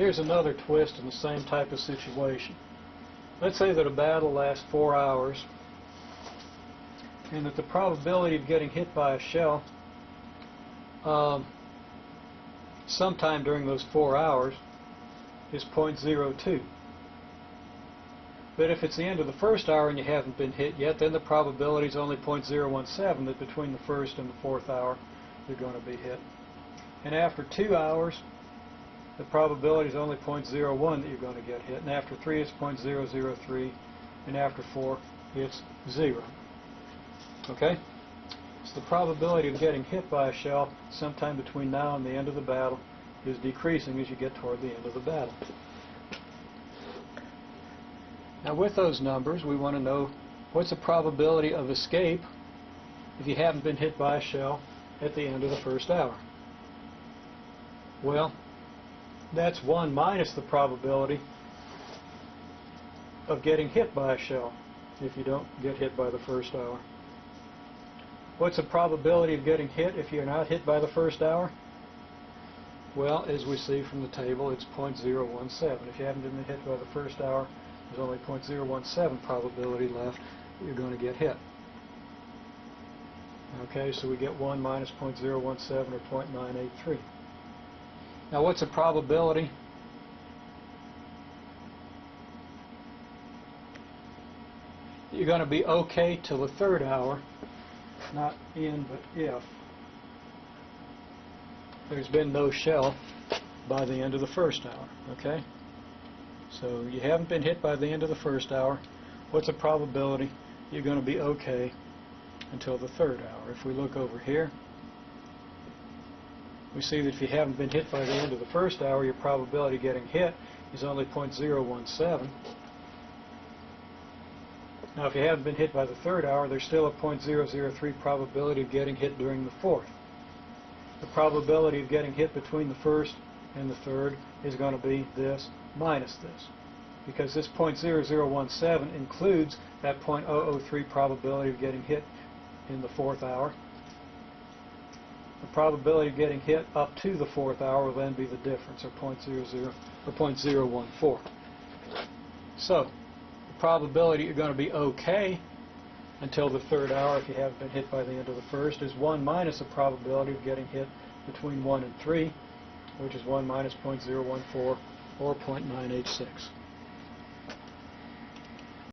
Here's another twist in the same type of situation. Let's say that a battle lasts 4 hours and that the probability of getting hit by a shell sometime during those 4 hours is 0.02. But if it's the end of the first hour and you haven't been hit yet, then the probability is only 0.017 that between the first and the fourth hour you're going to be hit. And after 2 hours, the probability is only 0.01 that you're going to get hit. And after 3, it's 0.003. And after 4, it's 0. Okay? So the probability of getting hit by a shell sometime between now and the end of the battle is decreasing as you get toward the end of the battle. Now with those numbers, we want to know what's the probability of escape if you haven't been hit by a shell at the end of the first hour. Well, that's 1 minus the probability of getting hit by a shell if you don't get hit by the first hour. What's the probability of getting hit if you're not hit by the first hour? Well, as we see from the table, it's 0.017. If you haven't been hit by the first hour, there's only 0.017 probability left that you're going to get hit. Okay, so we get 1 minus 0.017 or 0.983. Now what's the probability that you're going to be okay till the third hour, not in but if there's been no shell by the end of the first hour? Okay? So you haven't been hit by the end of the first hour. What's the probability you're going to be okay until the third hour? If we look over here, we see that if you haven't been hit by the end of the first hour, your probability of getting hit is only 0.017. Now if you haven't been hit by the third hour, there's still a 0.003 probability of getting hit during the fourth. The probability of getting hit between the first and the third is going to be this minus this, because this 0.0017 includes that 0.003 probability of getting hit in the fourth hour. The probability of getting hit up to the fourth hour will then be the difference, or 0.00 or 0.014. So the probability you're going to be okay until the third hour if you haven't been hit by the end of the first is 1 minus the probability of getting hit between 1 and 3, which is 1 minus 0.014 or 0.986.